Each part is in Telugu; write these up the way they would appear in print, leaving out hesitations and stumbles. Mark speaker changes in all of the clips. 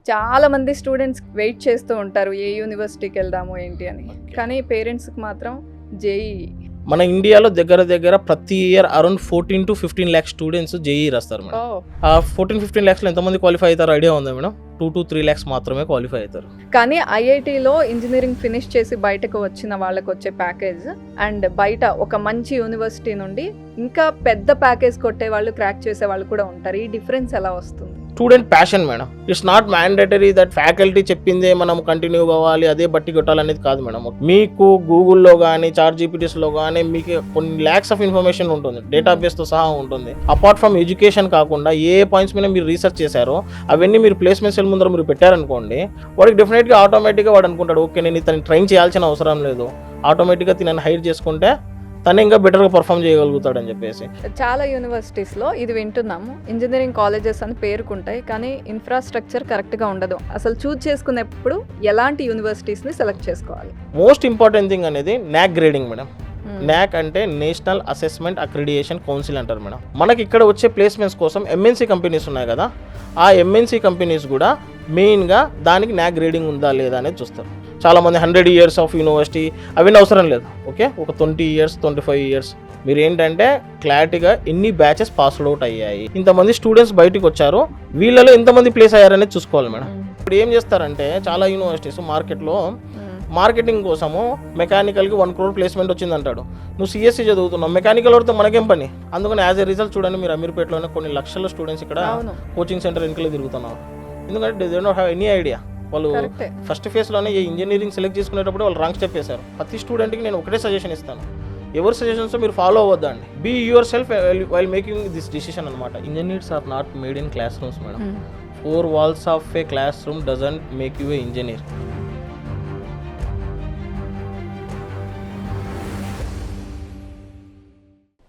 Speaker 1: చాలా మంది స్టూడెంట్స్ వెయిట్ చేస్తూ ఉంటారు ఏ యూనివర్సిటీకి వెళ్దాము ఏంటి అని. కానీ పేరెంట్స్కి మాత్రం జేఈ.
Speaker 2: మన ఇండియాలో దగ్గర ప్రతి year around 14 to 15 lakhs students JEE రాస్తారు మేడం. ఆ 14-15 lakhs ఎంతమంది క్వాలిఫై అవుతారో ఐడియా ఉందా మేడం? 2 to 3 lakhs మాత్రమే క్వాలిఫై అవుతారు.
Speaker 1: కానీ ఐఐటీలో ఇంజనీరింగ్ ఫినిష్ చేసి బయటకు వచ్చిన వాళ్ళకి వచ్చే ప్యాకేజ్ అండ్ బయట ఒక మంచి యూనివర్సిటీ నుండి ఇంకా పెద్ద ప్యాకేజ్ కొట్టే వాళ్ళు, క్రాక్ చేసే వాళ్ళు కూడా ఉంటారు. ఈ డిఫరెన్స్ ఎలా వస్తుంది?
Speaker 2: Student passion madam. It's not mandatory that faculty చెప్పిందే మనం కంటిన్యూ కావాలి, అదే బట్టి కొట్టాలనేది కాదు మేడం. మీకు గూగుల్లో కానీ చాట్ జీపీటీస్లో కానీ మీకు కొన్ని ల్యాక్స్ ఆఫ్ ఇన్ఫర్మేషన్ ఉంటుంది, డేటాబేస్తో సహా ఉంటుంది. అపార్ట్ ఫ్రమ్ ఎడ్యుకేషన్ కాకుండా ఏ పాయింట్స్ మీద మీరు రీసెర్చ్ చేశారో అవన్నీ మీరు ప్లేస్మెంట్ సెల్ ముందర మీరు పెట్టారనుకోండి, వాడికి డెఫినెట్గా ఆటోమేటిక్గా వాడు అనుకుంటాడు, ఓకే నేను ఇతను ట్రైన్ చేయాల్సిన అవసరం లేదు, ఆటోమేటిక్గా తినని హైర్ చేసుకుంటే తను ఇంకా బెటర్గా పర్ఫామ్ చేయగలుగుతాడు అని చెప్పేసి.
Speaker 1: చాలా యూనివర్సిటీస్లో ఇది వింటున్నాము, ఇంజనీరింగ్ కాలేజెస్ అని పేరుకుంటాయి కానీ ఇన్ఫ్రాస్ట్రక్చర్ కరెక్ట్గా ఉండదు. అసలు చూజ్ చేసుకునేప్పుడు ఎలాంటి యూనివర్సిటీస్ని సెలెక్ట్ చేసుకోవాలి?
Speaker 2: మోస్ట్ ఇంపార్టెంట్ థింగ్ అనేది నాక్ గ్రేడింగ్ మేడం. నాక్ అంటే నేషనల్ అసెస్మెంట్ అక్రిడియేషన్ కౌన్సిల్ అంటారు మేడం. మనకి ఇక్కడ వచ్చే ప్లేస్మెంట్స్ కోసం ఎంఎన్సీ కంపెనీస్ ఉన్నాయి కదా, ఆ ఎంఎన్సీ కంపెనీస్ కూడా మెయిన్గా దానికి నాక్ గ్రేడింగ్ ఉందా లేదా అనేది చూస్తారు. చాలామంది 100 years ఆఫ్ యూనివర్సిటీ అవన్నీ అవసరం లేదు. ఓకే, ఒక 20 years 25 years మీరు ఏంటంటే క్లారిటీగా ఎన్ని బ్యాచెస్ పాస్ అవుట్ అయ్యాయి, ఇంతమంది స్టూడెంట్స్ బయటకు వచ్చారు, వీళ్ళలో ఎంతమంది ప్లేస్ అయ్యారనేది చూసుకోవాలి మేడం. ఇప్పుడు ఏం చేస్తారంటే చాలా యూనివర్సిటీస్ మార్కెట్లో మార్కెటింగ్ కోసము మెకానికల్కి 1 crore ప్లేస్మెంట్ వచ్చింది అంటాడు. నువ్వు సిఎస్సి చదువుతున్నావు, మెకానికల్ వస్తే మనకేం పని? అందుకని యాజ్ ఎ రిజల్ట్ చూడండి, మీరు అమీర్పేటలోనే కొన్ని లక్షల స్టూడెంట్స్ ఇక్కడ కోచింగ్ సెంటర్ వెనుకలే తిరుగుతున్నారు. ఎందుకంటే they don't have any idea. వాళ్ళు ఫస్ట్ ఫేజ్లోనే ఈ ఇంజనీరింగ్ సెలెక్ట్ చేసుకునేటప్పుడు వాళ్ళు రాంగ్ స్టెప్ వేశారు. ప్రతి స్టూడెంట్కి నేను ఒకటే సజెషన్ ఇస్తాను, ఎవరి సజెషన్స్ మీరు ఫాలో అవ్వద్దండి. Be yourself while making this decision అనమాట. Engineers are not made in classrooms madam. 4 walls of a classroom doesn't make you a engineer.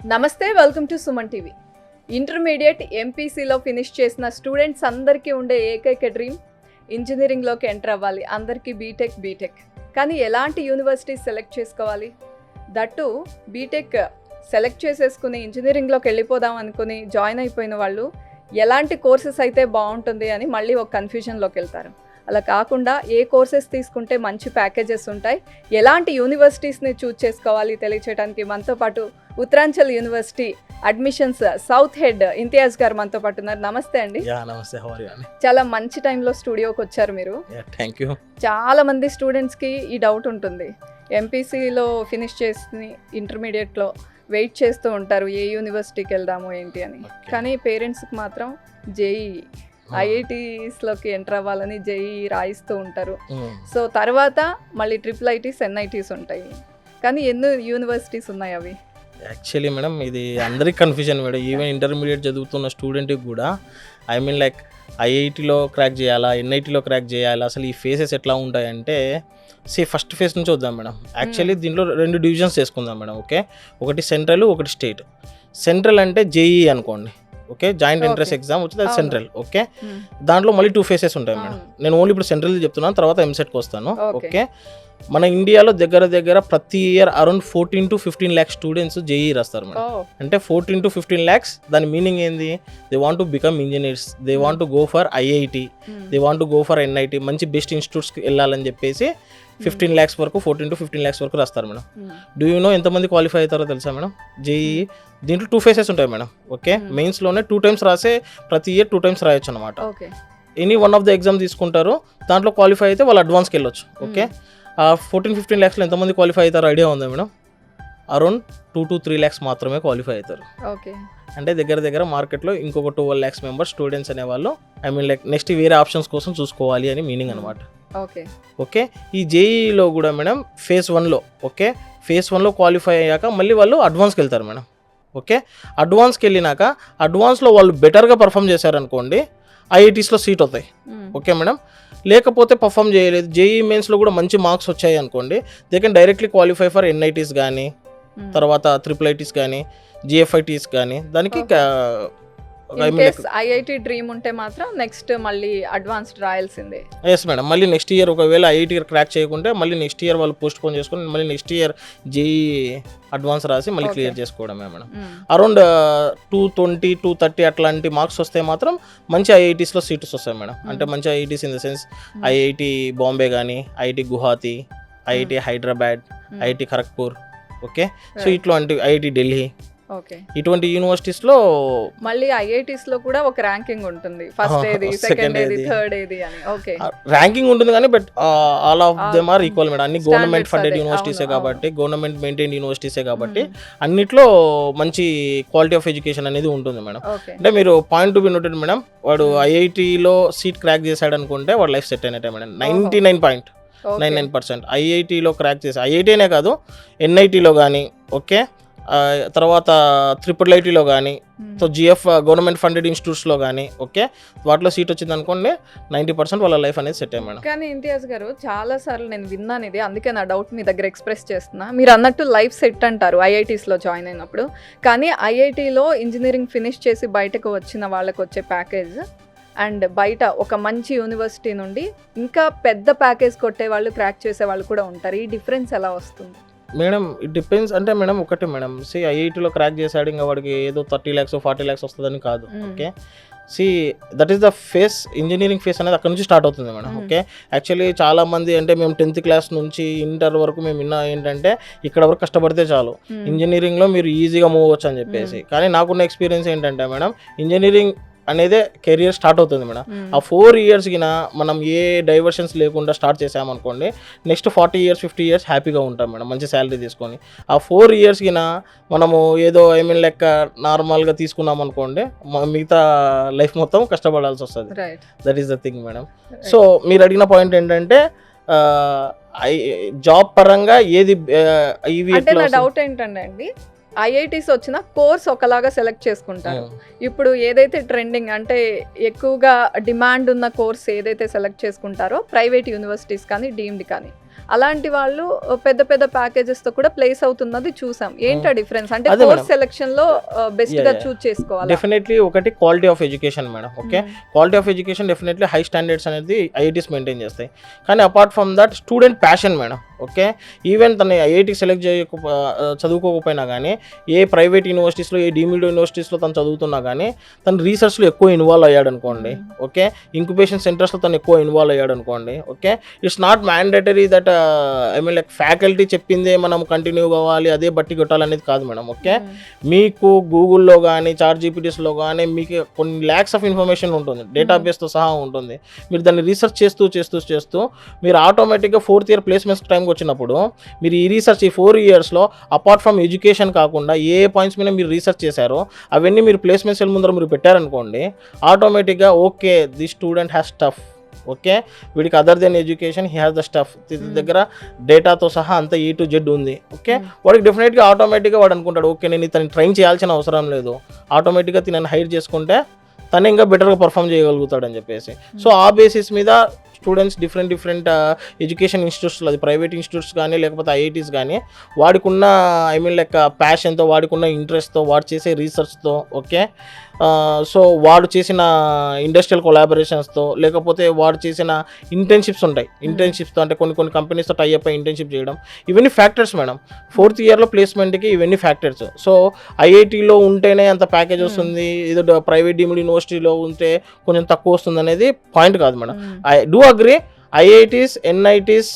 Speaker 1: నమస్తే, welcome to Suman TV. Intermediate ఎంపీసీలో ఫినిష్ చేసిన స్టూడెంట్స్ అందరికీ ఉండే ఏకైక డ్రీమ్ ఇంజనీరింగ్లోకి ఎంటర్ అవ్వాలి. అందరికీ బీటెక్. కానీ ఎలాంటి యూనివర్సిటీ సెలెక్ట్ చేసుకోవాలి? దట్టు బీటెక్ సెలెక్ట్ చేసేసుకుని ఇంజనీరింగ్లోకి వెళ్ళిపోదాం అనుకుని జాయిన్ అయిపోయిన వాళ్ళు ఎలాంటి కోర్సెస్ అయితే బాగుంటుంది అని మళ్ళీ ఒక కన్ఫ్యూజన్లోకి వెళ్తారు. అలా కాకుండా ఏ కోర్సెస్ తీసుకుంటే మంచి ప్యాకేజెస్ ఉంటాయి, ఎలాంటి యూనివర్సిటీస్ని చూజ్ చేసుకోవాలి తెలియచేయడానికి మనతో పాటు Uttaranchal university admissions south head Imtiaz గారు మనతో పాటు ఉన్నారు. నమస్తే అండి.
Speaker 2: నమస్తే.
Speaker 1: చాలా మంచి టైంలో స్టూడియోకి వచ్చారు మీరు.
Speaker 2: Thank you.
Speaker 1: చాలా మంది స్టూడెంట్స్కి ఈ డౌట్ ఉంటుంది, ఎంపీసీలో ఫినిష్ చేసి ఇంటర్మీడియట్లో వెయిట్ చేస్తూ ఉంటారు ఏ యూనివర్సిటీకి వెళ్దాము ఏంటి అని. కానీ పేరెంట్స్కి మాత్రం జేఈ ఐఐటీస్లోకి ఎంటర్ అవ్వాలని జేఈ రాయిస్తూ ఉంటారు. సో తర్వాత మళ్ళీ IIITs NITs ఉంటాయి, కానీ ఎన్నో యూనివర్సిటీస్ ఉన్నాయి అవి.
Speaker 2: యాక్చువల్లీ మేడం ఇది అందరికి కన్ఫ్యూజన్ మేడం. ఈవెన్ ఇంటర్మీడియట్ చదువుతున్న స్టూడెంట్కి కూడా ఐ మీన్ లైక్ ఐఐటీలో క్రాక్ చేయాలా, ఎన్ఐటీలో క్రాక్ చేయాలా, అసలు ఈ ఫేసెస్ ఎట్లా ఉంటాయంటే ఫస్ట్ ఫేజ్ నుంచి వద్దాం మేడం. యాక్చువల్లీ దీంట్లో 2 divisions చేసుకుందాం మేడం. ఓకే, ఒకటి సెంట్రల్, ఒకటి స్టేట్. సెంట్రల్ అంటే జేఈ అనుకోండి. ఓకే, జాయింట్ ఎంట్రన్స్ ఎగ్జామ్ వచ్చింది, అది సెంట్రల్. ఓకే, దాంట్లో మళ్ళీ 2 phases ఉంటాయి మేడం. నేను ఓన్లీ ఇప్పుడు సెంట్రల్ చెప్తున్నాను, తర్వాత ఎంసెట్కి వస్తాను. ఓకే, మన ఇండియాలో దగ్గర ప్రతి year around 14 to 15 lakhs students JEE రాస్తారు మేడం. అంటే 14 to 15 lakhs దాని మీనింగ్ ఏంది? They want to become engineers, they want to go for IIT, they want to go for NIT, మంచి బెస్ట్ ఇన్స్టిట్యూట్స్కి వెళ్ళాలని చెప్పేసి 15 lakhs వరకు, 14 to 15 lakhs వరకు రాస్తారు మేడం. డూ యూ నో ఎంతమంది క్వాలిఫై అవుతారో తెలుసా మేడం? జేఈ దీంట్లో 2 phases ఉంటాయి మేడం. ఓకే, మెయిన్స్లోనే 2 times రాసే, ప్రతి ఇయర్ 2 times రాయొచ్చు అనమాట. Any one of the exam తీసుకుంటారు, దాంట్లో క్వాలిఫై అయితే వాళ్ళు అడ్వాన్స్కి వెళ్ళొచ్చు. ఓకే, 14-15 lakhsలో ఎంతమంది క్వాలిఫై అవుతారో ఐడియా ఉందా మేడం? అరౌండ్ 2 to 3 lakhs మాత్రమే క్వాలిఫై అవుతారు.
Speaker 1: ఓకే,
Speaker 2: అంటే దగ్గర మార్కెట్లో ఇంకొక 12 lakhs మెంబర్స్ స్టూడెంట్స్ అనేవాళ్ళు ఐ మీన్ లైక్ నెక్స్ట్ వేరే ఆప్షన్స్ కోసం చూసుకోవాలి అని మీనింగ్ అనమాట. ఓకే, ఈ జేఈలో కూడా మేడం phase 1లో, ఓకే, phase 1లో క్వాలిఫై అయ్యాక మళ్ళీ వాళ్ళు అడ్వాన్స్కి వెళ్తారు మేడం. ఓకే, అడ్వాన్స్కి వెళ్ళినాక అడ్వాన్స్లో వాళ్ళు బెటర్గా పర్ఫామ్ చేశారనుకోండి, ఐఐటీస్లో సీట్ అవుతాయి. ఓకే మేడం, లేకపోతే పర్ఫామ్ చేయలేదు, జేఈ మెయిన్స్లో కూడా మంచి మార్క్స్ వచ్చాయి అనుకోండి, they can directly qualify for NITs కానీ, తర్వాత IIITs కానీ, GFITs కానీ, దానికి
Speaker 1: ఇన్ కేస్ ఐఐటి డ్రీమ్ ఉంటే మాత్రం నెక్స్ట్ మళ్ళీ అడ్వాన్స్డ్ రాయాల్సిందే.
Speaker 2: ఎస్ మేడం, మళ్ళీ నెక్స్ట్ ఇయర్ ఒకవేళ ఐఐటి క్రాక్ చేయకుంటే మళ్ళీ నెక్స్ట్ ఇయర్ వాళ్ళు పోస్ట్ పోన్ చేసుకుని మళ్ళీ నెక్స్ట్ ఇయర్ జేఈ అడ్వాన్స్ రాసి మళ్ళీ క్లియర్ చేసుకోవడమే మేడం. అరౌండ్ 220, 230 అట్లాంటి మార్క్స్ వస్తే మాత్రం మంచి ఐఐటీస్లో సీట్స్ వస్తాయి మేడం. అంటే మంచి IITs in the sense IIT Bombay కానీ, IIT Guwahati, IIT Hyderabad, IIT Kharagpur, okay. So ఇట్లాంటి ఐఐటి ఢిల్లీ,
Speaker 1: ఓకే,
Speaker 2: ఇటువంటి యూనివర్సిటీస్లో
Speaker 1: మళ్ళీ ఐఐటీస్ లో కూడా ఒక ర్యాంకింగ్ ఉంటుంది, ఫస్ట్ ఏది, సెకండ్ ఏది, థర్డ్ ఏది అని. ఓకే,
Speaker 2: ర్యాంకింగ్ ఉంటుంది కానీ but all of them are equal madam. అన్ని గవర్నమెంట్ ఫండెడ్ యూనివర్సిటీసే కాబట్టి, గవర్నమెంట్ మెయింటైన్ యూనివర్సిటీసే కాబట్టి అన్నిట్లో మంచి క్వాలిటీ ఆఫ్ ఎడ్యుకేషన్ అనేది ఉంటుంది మేడం. అంటే మీరు point to be noted madam, వాడు ఐఐటీలో సీట్ క్రాక్ చేశాడు అనుకుంటే వాడు లైఫ్ సెట్ అయినట్టే మేడం. 99.99% ఐఐటీలో క్రాక్ చేసి, ఐఐటీనే కాదు ఎన్ఐటీలో కానీ, ఓకే, తర్వాత IIITలో కానీ, సో జిఎఫ్ గవర్నమెంట్ ఫండెడ్ ఇన్స్టిట్యూట్స్లో కానీ, ఓకే, వాటిలో సీట్ వచ్చింది అనుకోండి 90% వాళ్ళ లైఫ్ అనేది సెట్ అయ్యి మేడం.
Speaker 1: కానీ ఇంతియాజ్ గారు చాలా సార్లు నేను విన్నాను ఇది, అందుకే నా డౌట్ మీ దగ్గర ఎక్స్ప్రెస్ చేస్తున్నా. మీరు అన్నట్టు లైఫ్ సెట్ అంటారు ఐఐటీస్లో జాయిన్ అయినప్పుడు, కానీ ఐఐటీలో ఇంజనీరింగ్ ఫినిష్ చేసి బయటకు వచ్చిన వాళ్ళకి వచ్చే ప్యాకేజ్ అండ్ బయట ఒక మంచి యూనివర్సిటీ నుండి ఇంకా పెద్ద ప్యాకేజ్ కొట్టే వాళ్ళు, క్రాక్ చేసే వాళ్ళు కూడా ఉంటారు. ఈ డిఫరెన్స్ ఎలా వస్తుంది
Speaker 2: మేడం? It depends. అంటే మేడం ఒకటి మేడం, సి ఐఐటీలో క్రాక్ చేశాడు ఇంకా వాడికి ఏదో 30 lakhs 40 lakhs వస్తుందని కాదు, okay. See that is the phase, engineering phase అనేది అక్కడ నుంచి స్టార్ట్ అవుతుంది మేడం, ఓకే. యాక్చువల్లీ చాలా మంది అంటే మేము 10th class నుంచి ఇంటర్ వరకు మేము విన్నా ఏంటంటే ఇక్కడ వరకు కష్టపడితే చాలు ఇంజనీరింగ్లో మీరు ఈజీగా మూవ్ అవ్వచ్చు అని చెప్పేసి. కానీ నాకున్న ఎక్స్పీరియన్స్ ఏంటంటే మేడం, ఇంజనీరింగ్ అనేదే కెరియర్ స్టార్ట్ అవుతుంది మేడం. ఆ 4 years కినా మనం ఏ డైవర్షన్స్ లేకుండా స్టార్ట్ చేసామనుకోండి, నెక్స్ట్ 40 years 50 years హ్యాపీగా ఉంటాం మేడం, మంచి శాలరీ తీసుకొని. ఆ 4 years కినా మనము ఏదో లెక్క నార్మల్గా తీసుకున్నాం అనుకోండి, మిగతా లైఫ్ మొత్తం కష్టపడాల్సి వస్తుంది. That is the thing madam. So మీరు అడిగిన పాయింట్ ఏంటంటే జాబ్ పరంగా ఏది ఇవి
Speaker 1: డౌట్ ఏంటంటే అండి, ఐఐటీస్ వచ్చిన కోర్స్ ఒకలాగా సెలెక్ట్ చేసుకుంటారు. ఇప్పుడు ఏదైతే ట్రెండింగ్ అంటే ఎక్కువగా డిమాండ్ ఉన్న కోర్స్ ఏదైతే సెలెక్ట్ చేసుకుంటారో ప్రైవేట్ యూనివర్సిటీస్ కానీ, డీమ్డ్ కానీ, అలాంటి వాళ్ళు పెద్ద పెద్ద ప్యాకేజెస్ తో కూడా ప్లేస్ అవుతున్నది చూసాం. ఏంటా డిఫరెన్స్? అంటే కోర్స్ సెలెక్షన్ లో బెస్ట్ గా చూస్ చేసుకోవాలి.
Speaker 2: డెఫినెట్లీ ఒకటి quality of education madam, okay. Quality of education definitely high standards అనేది ఐఐటీస్ మెయింటైన్ చేస్తాయి. కానీ apart from that student passion madam, okay. Even తను ఐఐటీ సెలెక్ట్ చదువుకోకపోయినా కానీ, ఏ ప్రైవేట్ యూనివర్సిటీస్లో, ఏ డీమ్డ్ యూనివర్సిటీస్లో తను చదువుతున్నా కానీ, తను రీసెర్చ్లో ఎక్కువ ఇన్వాల్వ్ అయ్యాడు అనుకోండి, ఓకే. ఇంక్యుబేషన్ సెంటర్స్లో తను ఎక్కువ ఇన్వాల్వ్ అయ్యాడు అనుకోండి, okay. It's not mandatory that like faculty చెప్పిందే మనం కంటిన్యూ కావాలి, అదే బట్టి కొట్టాలనేది కాదు మేడం, ఓకే. మీకు గూగుల్లో కానీ, చాట్ జీపీటీస్లో కానీ మీకు కొన్ని ల్యాక్స్ ఆఫ్ ఇన్ఫర్మేషన్ ఉంటుంది, డేటాబేస్తో సహా ఉంటుంది. మీరు దాన్ని రీసెర్చ్ చేస్తూ మీరు ఆటోమేటిక్గా 4th year ప్లేస్మెంట్స్ టైంకి వచ్చినప్పుడు మీరు ఈ రీసెర్చ్ ఈ 4 yearsలో అపార్ట్ ఫ్రమ్ ఎడ్యుకేషన్ కాకుండా ఏ పాయింట్స్ మీద మీరు రీసెర్చ్ చేశారో అవన్నీ మీరు ప్లేస్మెంట్స్ ముందర మీరు పెట్టారనుకోండి, ఆటోమేటిక్గా okay the student has tough, okay, వీడికి other than education he has the stuff, దగ్గర డేటాతో సహా అంతా A to Z ఉంది, ఓకే. వాడికి డెఫినెట్గా ఆటోమేటిక్గా వాడు అనుకుంటాడు, ఓకే నేను ఇతను ట్రైన్ చేయాల్సిన అవసరం లేదు, ఆటోమేటిక్గా తినని హైర్ చేసుకుంటే తను ఇంకా బెటర్గా పర్ఫామ్ చేయగలుగుతాడు అని చెప్పేసి. సో ఆ బేసిస్ మీద స్టూడెంట్స్ డిఫరెంట్ ఎడ్యుకేషన్ ఇన్స్టిట్యూట్స్లో, అది ప్రైవేట్ ఇన్స్టిట్యూట్స్ కానీ లేకపోతే ఐఐటీస్ కానీ, వాడికున్న లైక్ ప్యాషన్తో, వాడికున్న ఇంట్రెస్ట్తో, వాడు చేసే రీసెర్చ్తో, ఓకే, సో వాడు చేసిన ఇండస్ట్రియల్ కొలాబరేషన్స్తో, లేకపోతే వాడు చేసిన ఇంటర్న్షిప్స్ ఉంటాయి, ఇంటర్న్షిప్స్తో అంటే కొన్ని కంపెనీస్తో టై అప్ ఇంటర్న్షిప్ చేయడం, ఇవన్నీ ఫ్యాక్టర్స్ మేడం. 4th yearలో ప్లేస్మెంట్కి ఇవన్నీ ఫ్యాక్టర్స్. సో ఐఐటీలో ఉంటేనే అంత ప్యాకేజ్ వస్తుంది, ఏదో ప్రైవేట్ డీమ్డ్ యూనివర్సిటీలో ఉంటే కొంచెం తక్కువ వస్తుంది అనేది పాయింట్ కాదు మేడం. I do agree, IITs, NITs,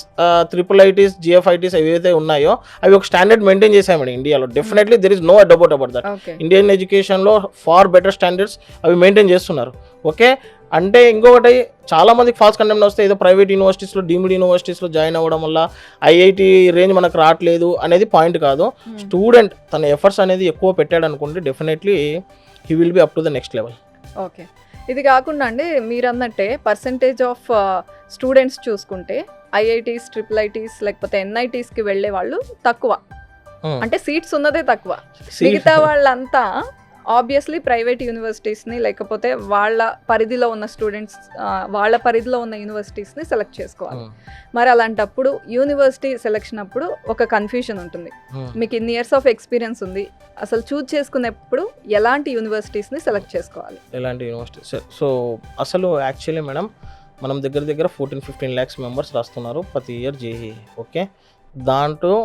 Speaker 2: IIITs, GFITs ఏవైతే ఉన్నాయో అవి ఒక స్టాండర్డ్ మెయింటైన్ చేశాయి మేడం ఇండియాలో. Definitely there is no doubt about that. Indian ఎడ్యుకేషన్లో ఫార్ బెటర్ స్టాండర్డ్స్ అవి మెయింటైన్ చేస్తున్నారు, ఓకే. అంటే ఇంకొకటి చాలా మందికి ఫాల్స్ కండెమ్ట్ వస్తే ఏదో ప్రైవేట్ యూనివర్సిటీస్లో, డీమ్డ్ యూనివర్సిటీస్లో జాయిన్ అవ్వడం వల్ల ఐఐటి రేంజ్ మనకు రావట్లేదు అనేది పాయింట్ కాదు. స్టూడెంట్ తన ఎఫర్ట్స్ అనేది ఎక్కువ పెట్టాడు అనుకుంటే definitely he will be up to the next level,
Speaker 1: okay. ఇది కాకుండా అండి మీరు అన్నట్టే పర్సంటేజ్ ఆఫ్ స్టూడెంట్స్ చూసుకుంటే ఐఐటీస్, IIITs లేకపోతే NITsకి వెళ్ళే వాళ్ళు తక్కువ, అంటే సీట్స్ ఉన్నదే తక్కువ. మిగతా వాళ్ళంతా ఆబ్వియస్లీ ప్రైవేట్ యూనివర్సిటీస్ని లేకపోతే వాళ్ళ పరిధిలో ఉన్న స్టూడెంట్స్ వాళ్ళ పరిధిలో ఉన్న యూనివర్సిటీస్ని సెలెక్ట్ చేసుకోవాలి. మరి అలాంటప్పుడు యూనివర్సిటీ సెలెక్షన్ అప్పుడు ఒక కన్ఫ్యూజన్ ఉంటుంది. మీకు ఇన్ని ఇయర్స్ ఆఫ్ ఎక్స్పీరియన్స్ ఉంది, అసలు చూజ్ చేసుకునేప్పుడు ఎలాంటి యూనివర్సిటీస్ని సెలెక్ట్ చేసుకోవాలి?
Speaker 2: ఎలాంటి యూనివర్సిటీస్? సో అసలు యాక్చువల్లీ మేడం మనం దగ్గర 14-15 lakhs మెంబర్స్ రాస్తున్నారు ప్రతి ఇయర్ జేఈ. ఓకే, దాంట్లో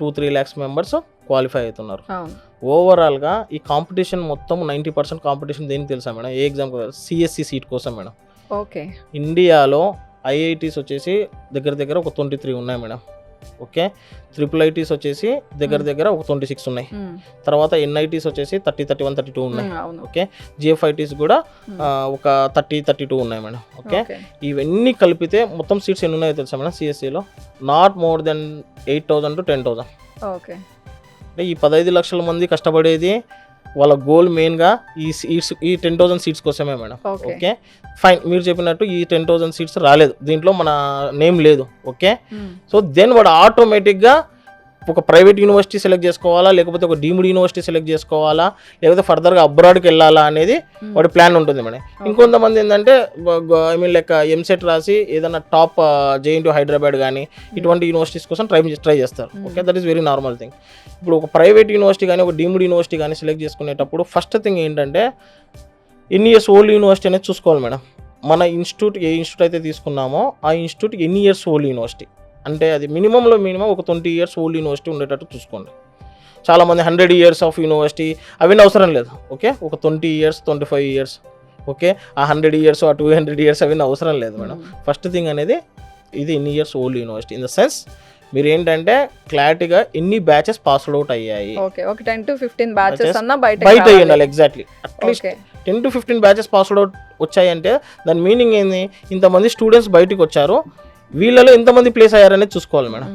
Speaker 2: 2-3 lakhs మెంబర్స్ క్వాలిఫై అవుతున్నారు. ఓవరాల్గా ఈ కాంపిటీషన్ మొత్తం 90% కాంపిటీషన్ దేనికి తెలుసా మేడం? ఏ ఎగ్జామ్? సిఎస్సి సీట్ కోసం మేడం.
Speaker 1: ఓకే,
Speaker 2: ఇండియాలో ఐఐటీస్ వచ్చేసి దగ్గర ఒక 23 ఉన్నాయి మేడం. ఓకే, IIITs వచ్చేసి దగ్గర ఒక 26 ఉన్నాయి. తర్వాత ఎన్ఐటీస్ వచ్చేసి 31-32 ఉన్నాయి. ఓకే, జిఎఫ్ఐటీస్ కూడా ఒక 30-32 ఉన్నాయి మేడం. ఓకే, ఇవన్నీ కలిపితే మొత్తం సీట్స్ ఎన్ని ఉన్నాయో తెలుసా మేడం సిఎస్సిలో? Not more than 8,000 to 10,000.
Speaker 1: Okay,
Speaker 2: అంటే ఈ 15 లక్షల మంది కష్టపడేది వాళ్ళ గోల్ మెయిన్గా ఈ 10,000 సీట్స్ కోసమే మేడం. ఓకే, ఫైన్, మీరు చెప్పినట్టు ఈ 10,000 సీట్స్ రాలేదు, దీంట్లో మన నేమ్ లేదు. ఓకే, సో దెన్ వాడు ఆటోమేటిక్గా ఒక ప్రైవేట్ యూనివర్సిటీ సెలెక్ట్ చేసుకోవాలా, లేకపోతే ఒక డీమ్డ్ యూనివర్సిటీ సెలెక్ట్ చేసుకోవాలా, లేకపోతే ఫర్దర్గా అబ్రాడ్కి వెళ్ళాలా అనేది వాడి ప్లాన్ ఉంటుంది మేడం. ఇంకొంతమంది ఏంటంటే ఐ మీన్ లైక్ ఎంసెట్ రాసి ఏదైనా టాప్ జేఎన్టీయూ హైదరాబాద్ కానీ ఇటువంటి యూనివర్సిటీస్ కోసం ట్రై చేస్తారు. Okay, that is very normal thing. ఇప్పుడు ఒక ప్రైవేట్ యూనివర్సిటీ కానీ ఒక డీమ్డ్ యూనివర్సిటీ కానీ సెలెక్ట్ చేసుకునేటప్పుడు ఫస్ట్ థింగ్ ఏంటంటే ఎన్ని ఇయర్స్ ఓల్డ్ యూనివర్సిటీ అనేది చూసుకోవాలి మేడం. మన ఇన్స్టిట్యూట్ ఏ ఇన్స్టిట్యూట్ అయితే తీసుకున్నామో ఆ ఇన్స్టిట్యూట్ ఎన్ని ఇయర్స్ ఓల్డ్ యూనివర్సిటీ, అంటే అది మినిమం ఒక 20 years ఓల్డ్ యూనివర్సిటీ ఉండేటట్టు చూసుకోండి. చాలామంది 100 years ఆఫ్ యూనివర్సిటీ అవన్నీ అవసరం లేదు. ఓకే, ఒక 20 years 25 years. ఓకే, ఆ 100 years ఆ 200 years అవన్నీ అవసరం లేదు మేడం. ఫస్ట్ థింగ్ అనేది ఇది ఎన్ని years old university in the sense మీరు ఏంటంటే క్లారిటీగా ఎన్ని బ్యాచెస్ పాస్డ్ అవుట్ అయ్యాయి.
Speaker 1: ఓకే, ఒక 10 to 15 బ్యాచెస్ అన్న బయట
Speaker 2: ఉండాలి. Exactly, at least 10 to 15 batches passed out వచ్చాయంటే దాని మీనింగ్ ఏంది? ఇంతమంది స్టూడెంట్స్ బయటకు వచ్చారు, వీళ్ళలో ఎంతమంది ప్లేస్ అయ్యారనేది చూసుకోవాలి మేడం.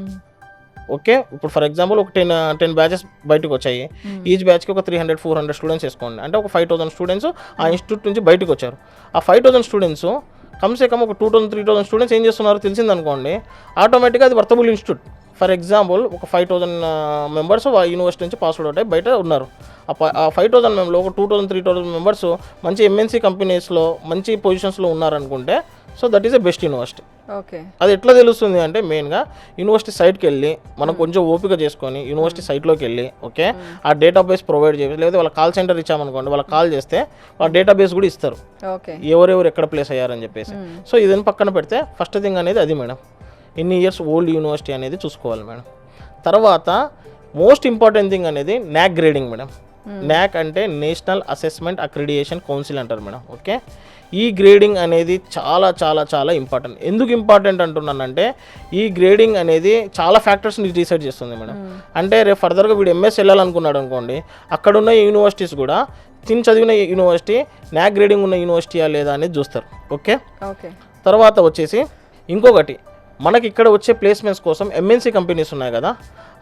Speaker 2: ఓకే, ఇప్పుడు ఫర్ ఎగ్జాంపుల్ ఒక 10 బ్యాచెస్ బయటకు వచ్చాయి, ఈచ్ బ్యాచ్కి ఒక 300-400 స్టూడెంట్స్ వేసుకోండి, అంటే ఒక 5,000 స్టూడెంట్స్ ఆ ఇన్స్టిట్యూట్ నుంచి బయటకు వచ్చారు. ఆ 5,000 స్టూడెంట్స్ కమ్సే కమ్ ఒక 2,000-3,000 స్టూడెంట్స్ ఏం చేస్తున్నారో తెలిసిందనుకోండి, ఆటోమేటిక్గా అది వర్తబుల్ ఇన్స్టిట్యూట్. ఫర్ ఎగ్జాంపుల్ ఒక 5,000 మెంబర్స్ యూనివర్సిటీ నుంచి పాస్అవుట్ అవుతాయి బయట ఉన్నారు. ఆ 5,000 మెంబర్లో ఒక 2,000-3,000 మెంబర్స్ మంచి ఎంఎన్సీ కంపెనీస్లో మంచి పొజిషన్స్లో ఉన్నారనుకుంటే so that is a best university.
Speaker 1: Okay,
Speaker 2: అది ఎట్లా తెలుస్తుంది అంటే మెయిన్గా యూనివర్సిటీ సైట్కి వెళ్ళి మనం కొంచెం ఓపిక చేసుకొని యూనివర్సిటీ సైట్లోకి వెళ్ళి ఓకే ఆ డేటాబేస్ ప్రొవైడ్ చేయాలి, లేకపోతే వాళ్ళ కాల్ సెంటర్ ఇచ్చామనుకోండి, వాళ్ళకి కాల్ చేస్తే వాళ్ళ డేటాబేస్ కూడా ఇస్తారు ఎవరెవరు ఎక్కడ ప్లేస్ అయ్యారని చెప్పేసి. సో ఇదని పక్కన పెడితే ఫస్ట్ థింగ్ అనేది అది మేడం, ఎన్ని ఇయర్స్ ఓల్డ్ యూనివర్సిటీ అనేది చూసుకోవాలి మేడం. తర్వాత మోస్ట్ ఇంపార్టెంట్ థింగ్ అనేది NAAC గ్రేడింగ్ మేడం. NAAC అంటే నేషనల్ అసెస్మెంట్ అక్రిడియేషన్ కౌన్సిల్ అంటారు మేడం. ఓకే, ఈ గ్రేడింగ్ అనేది చాలా చాలా చాలా ఇంపార్టెంట్. ఎందుకు ఇంపార్టెంట్ అంటున్నానంటే ఈ గ్రేడింగ్ అనేది చాలా ఫ్యాక్టర్స్ని డిసైడ్ చేస్తుంది మేడం. అంటే రేపు ఫర్దర్గా వీడు ఎంఎస్ వెళ్ళాలనుకున్నాడు అనుకోండి, అక్కడున్న యూనివర్సిటీస్ కూడా తిని చదివిన యూనివర్సిటీ NAAC గ్రేడింగ్ ఉన్న యూనివర్సిటీయా లేదా అనేది చూస్తారు. ఓకే, తర్వాత వచ్చేసి ఇంకొకటి మనకి ఇక్కడ వచ్చే ప్లేస్మెంట్స్ కోసం ఎంఎన్సీ కంపెనీస్ ఉన్నాయి కదా,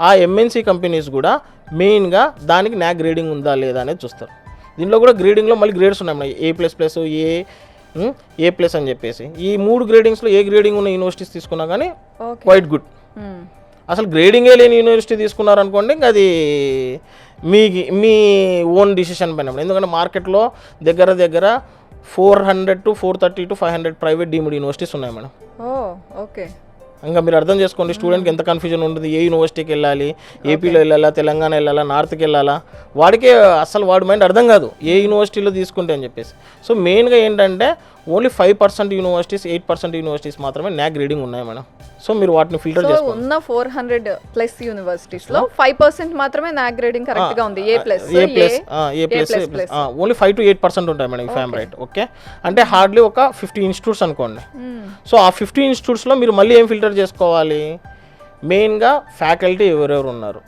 Speaker 2: ఆ ఎంఎన్సీ కంపెనీస్ కూడా మెయిన్గా దానికి NAAC గ్రేడింగ్ ఉందా లేదా అనేది చూస్తారు. దీనిలో కూడా గ్రేడింగ్లో మళ్ళీ గ్రేడ్స్ ఉన్నాయి మేడం, A+, అని చెప్పేసి. ఈ 3 గ్రేడింగ్స్లో ఏ గ్రేడింగ్ ఉన్న యూనివర్సిటీస్ తీసుకున్నా కానీ క్వైట్ గుడ్. అసలు గ్రేడింగే లేని యూనివర్సిటీ తీసుకున్నారనుకోండి ఇంకా అది మీ ఓన్ డిసిషన్ పైన. ఎందుకంటే మార్కెట్లో దగ్గర 400 to 430 to 500 private deemed universities ఉన్నాయి మేడం.
Speaker 1: ఓకే,
Speaker 2: ఇంకా మీరు అర్థం చేసుకోండి స్టూడెంట్కి ఎంత కన్ఫ్యూజన్ ఉంటుంది, ఏ యూనివర్సిటీకి వెళ్ళాలి, ఏపీలో వెళ్ళాలా, తెలంగాణ వెళ్ళాలా, నార్త్కి వెళ్ళాలా, వాడికే అసలు వాడి మైండ్ అర్థం కాదు ఏ యూనివర్సిటీలో తీసుకుంటే అని చెప్పేసి. సో మెయిన్గా ఏంటంటే ఓన్లీ 5% యూనివర్సిటీస్ 8% యూనివర్సిటీస్ మాత్రమే NAAC గ్రేడింగ్ ఉన్నాయి మేడం. సో మీరు వాటిని ఫిల్టర్ చేసుకోండి.
Speaker 1: ఉన్న 400+ యూనివర్సిటీస్లో 5% మాత్రమే NAAC గ్రేడింగ్ కరెక్ట్గా ఉంది. A+,
Speaker 2: ఓన్లీ 5 to 8% ఉంటాయి madam, if I'm right. Okay, అంటే హార్డ్లీ ఒక 50 ఇన్స్టిట్యూట్స్ అనుకోండి. సో ఆ 50 ఇన్స్టిట్యూట్స్లో మీరు మళ్ళీ ఏం ఫిల్టర్ చేసుకోవాలి? మెయిన్గా ఫ్యాకల్టీ ఎవరెవరు ఉన్నారు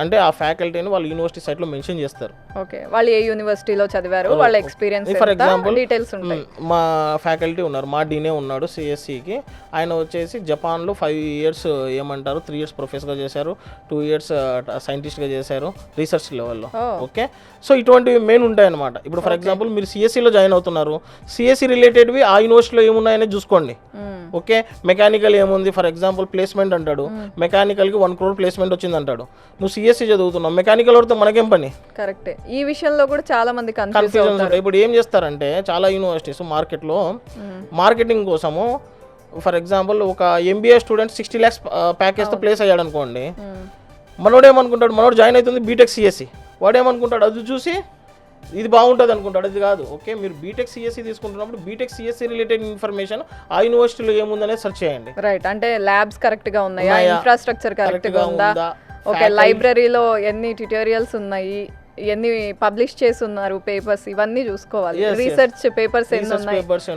Speaker 2: అంటే ఆ ఫ్యాకల్టీని వాళ్ళు యూనివర్సిటీ సైట్లో మెన్షన్ చేస్తారు.
Speaker 1: ఓకే, వాళ్ళు ఏ యూనివర్సిటీలో చదివారు, వాళ్ళ ఎక్స్పీరియన్స్,
Speaker 2: ఫర్ ఎగ్జాంపుల్
Speaker 1: డీటెయిల్స్ ఉంటాయి.
Speaker 2: మా ఫ్యాకల్టీ ఉన్నారు, మా డీనే ఉన్నాడు సిఎస్సికి, ఆయన వచ్చేసి జపాన్లో 5 years ఏమంటారు 3 years ప్రొఫెసర్గా చేశారు, 2 years సైంటిస్ట్గా చేశారు రీసెర్చ్ లెవెల్లో. ఓకే, సో ఇటువంటివి మెయిన్ ఉంటాయి అనమాట. ఇప్పుడు ఫర్ ఎగ్జాంపుల్ మీరు సిఎస్సిలో జాయిన్ అవుతున్నారు, సిఎస్సి రిలేటెడ్వి ఆ యూనివర్సిటీలో ఏమున్నాయని చూసుకోండి. ఓకే, మెకానికల్ ఏముంది, ఫర్ ఎగ్జాంపుల్ ప్లేస్మెంట్ అంటాడు, మెకానికల్కి 1 crore ప్లేస్మెంట్ వచ్చింది అంటాడు, నువ్వు సిఎస్సి చదువుతున్నావు, మెకానికల్ వస్తే మనకేం పని?
Speaker 1: కరెక్టే, ఈ విషయంలో కూడా చాలా మంది కన్ఫ్యూజ్
Speaker 2: కన్ఫ్యూజన్స్ ఉంటాయి. ఇప్పుడు ఏం చేస్తారంటే చాలా యూనివర్సిటీస్ మార్కెట్లో మార్కెటింగ్ కోసము ఫర్ ఎగ్జాంపుల్ ఒక ఎంబీఏ స్టూడెంట్ 60 lakhs ప్యాకేజ్తో ప్లేస్ అయ్యాడు అనుకోండి, మనోడు ఏమనుకుంటాడు, మనోడు జాయిన్ అవుతుంది బీటెక్ సిఎస్సి, వాడు ఏమనుకుంటాడు అది చూసి ఇది బాగుంటుంది అనుకుంటాడు. అది కాదు. ఓకే, మీరు బీటెక్ సిఎస్సి తీసుకుంటున్నప్పుడు బీటెక్ సిఎస్సి రిలేటెడ్ ఇన్ఫర్మేషన్ ఆ యూనివర్సిటీలో ఏముందనే సెర్చ్ చేయండి.
Speaker 1: రైట్, అంటే ల్యాబ్స్ కరెక్ట్ గా ఉన్నాయా, ఇన్ఫ్రాస్ట్రక్చర్ కరెక్ట్ గా ఉందా, ఓకే లైబ్రరీలో ఎన్ని ట్యుటోరియల్స్ ఉన్నాయి, ఎన్ని పబ్లిష్ చేసి ఉన్నారు పేపర్స్, ఇవన్నీ చూసుకోవాలి. రీసెర్చ్ పేపర్స్ ఎన్ని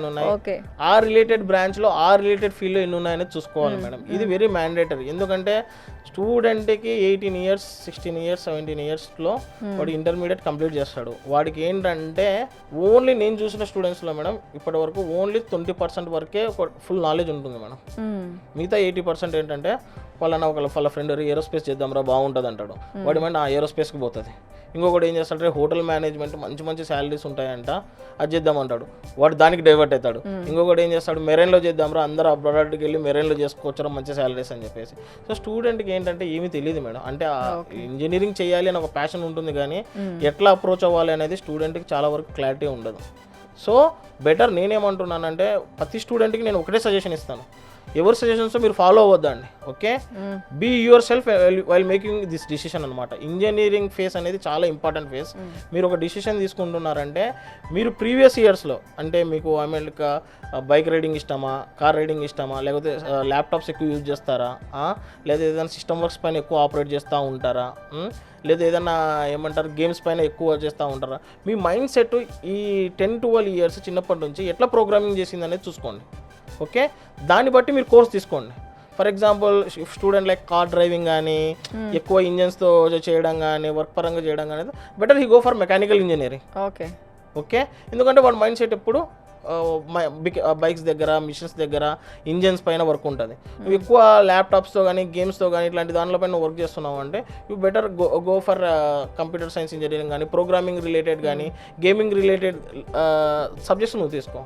Speaker 1: ఉన్నాయి, ఓకే
Speaker 2: ఆ రిలేటెడ్ బ్రాంచ్ లో ఆ రిలేటెడ్ ఫీల్డ్ లో ఎన్ని ఉన్నాయని చూసుకోవాలి మేడం. ఇది వెరీ మ్యాండేటరీ. ఎందుకంటే స్టూడెంట్ కి 18 years 16 years 17 years లో వాడు ఇంటర్మీడియట్ కంప్లీట్ చేస్తాడు. వాడికి ఏంటంటే ఓన్లీ నేను చూసిన స్టూడెంట్స్ లో మేడం ఇప్పటి వరకు ఓన్లీ 20% వరకే ఫుల్ నాలెడ్జ్ ఉంటుంది మేడం. మిగతా 80% ఏంటంటే వాళ్ళ ఫ్రెండ్ ఏరోస్పేస్ చేద్దాంరా బాగుంటుంది అంటాడు, వాడి మైండ్ ఆ ఏరోస్పేస్కి పోతుంది. ఇంకొకటి ఏం చేస్తాడంటే హోటల్ మేనేజ్మెంట్ మంచి మంచి శాలరీస్ ఉంటాయంట, అది చేద్దామంటాడు, వాడు దానికి డైవర్ట్ అవుతాడు. ఇంకొకటి ఏం చేస్తాడు, మెరైన్లో చేద్దాంరా, అందరూ అబ్రాడ్కి వెళ్ళి మెరైన్లో చేసుకోవచ్చారా మంచి శాలరీస్ అని చెప్పేసి. సో స్టూడెంట్కి ఏంటంటే ఏమీ తెలియదు మేడం. అంటే ఇంజనీరింగ్ చేయాలి అని ఒక ప్యాషన్ ఉంటుంది, కానీ ఎట్లా అప్రోచ్ అవ్వాలి అనేది స్టూడెంట్కి చాలా వరకు క్లారిటీ ఉండదు. సో బెటర్ నేనేమంటున్నానంటే ప్రతి స్టూడెంట్కి నేను ఒకటే సజెషన్ ఇస్తాను, ఎవరి సజెషన్స్ మీరు ఫాలో అవ్వద్దండి. Okay, be yourself while making this decision అనమాట. ఇంజనీరింగ్ ఫేస్ అనేది చాలా ఇంపార్టెంట్ ఫేస్. మీరు ఒక డిసిషన్ తీసుకుంటున్నారంటే మీరు ప్రీవియస్ ఇయర్స్లో అంటే మీకు బైక్ రైడింగ్ ఇష్టమా, కార్ రైడింగ్ ఇష్టమా, లేకపోతే ల్యాప్టాప్స్ ఎక్కువ యూజ్ చేస్తారా, లేదా ఏదైనా సిస్టమ్ వర్క్స్ పైన ఎక్కువ ఆపరేట్ చేస్తూ ఉంటారా, లేదా ఏదైనా ఏమంటారు గేమ్స్ పైన ఎక్కువ చేస్తూ ఉంటారా, మీ మైండ్ సెట్ ఈ 10-12 years చిన్నప్పటి నుంచి ఎట్లా ప్రోగ్రామింగ్ చేసింది అనేది చూసుకోండి. ఓకే, దాన్ని బట్టి మీరు కోర్స్ తీసుకోండి. For example student like car driving కానీ ఎక్కువ ఇంజన్స్తో చేయడం కానీ వర్క్ పరంగా చేయడం కానీ better he go for mechanical engineering.
Speaker 1: Okay
Speaker 2: okay, ఎందుకంటే వాడి మైండ్ సెట్ ఎప్పుడు బైక్స్ దగ్గర మిషన్స్ దగ్గర ఇంజన్స్ పైన వర్క్ ఉంటుంది. నువ్వు ఎక్కువ ల్యాప్టాప్స్తో కానీ గేమ్స్తో కానీ ఇట్లాంటి దానిపైన వర్క్ చేస్తున్నావు అంటే you better go for computer science engineering కానీ ప్రోగ్రామింగ్ రిలేటెడ్ కానీ గేమింగ్ రిలేటెడ్ సబ్జెక్ట్స్ నువ్వు తీసుకో.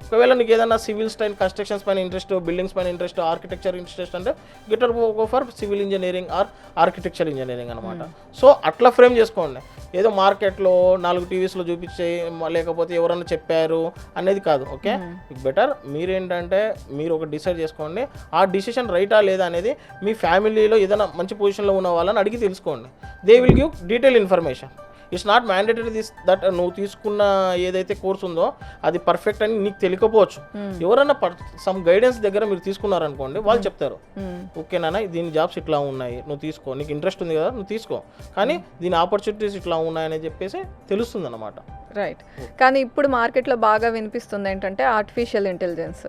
Speaker 2: ఒకవేళ నీకు ఏదైనా సివిల్ స్టైల్ కన్స్ట్రక్షన్స్ పైన ఇంట్రెస్ట్, బిల్డింగ్స్ పైన ఇంట్రెస్ట్, ఆర్కిటెక్చర్ ఇంట్రెస్ట్ అంటే getter go for civil engineering or architecture engineering అనమాట. సో అట్లా ఫ్రేమ్ చేసుకోండి. ఏదో మార్కెట్లో 4 TVsలో చూపించే లేకపోతే ఎవరన్నా చెప్పారు అనేది కాదు. ఓకే, బెటర్ మీరేంటంటే మీరు ఒక డిసైడ్ చేసుకోండి, ఆ డిసిషన్ రైటా లేదా అనేది మీ ఫ్యామిలీలో ఏదైనా మంచి పొజిషన్లో ఉన్న వాళ్ళని అడిగి తెలుసుకోండి. They will give detail information. It's not mandatory that నువ్వు తీసుకున్న ఏదైతే కోర్స్ ఉందో అది పర్ఫెక్ట్ అని నీకు తెలియకపోవచ్చు. ఎవరైనా సమ్ గైడెన్స్ దగ్గర మీరు తీసుకున్నారనుకోండి, వాళ్ళు చెప్తారు ఓకే నాన్న దీని జాబ్స్ ఇట్లా ఉన్నాయి, నువ్వు తీసుకో, నీకు ఇంట్రెస్ట్ ఉంది కదా నువ్వు తీసుకో, కానీ దీని ఆపర్చునిటీస్ ఇట్లా ఉన్నాయని చెప్పేసి తెలుస్తుంది అన్నమాట.
Speaker 1: రైట్, కానీ ఇప్పుడు మార్కెట్లో బాగా వినిపిస్తుంది ఏంటంటే ఆర్టిఫిషియల్ ఇంటెలిజెన్స్,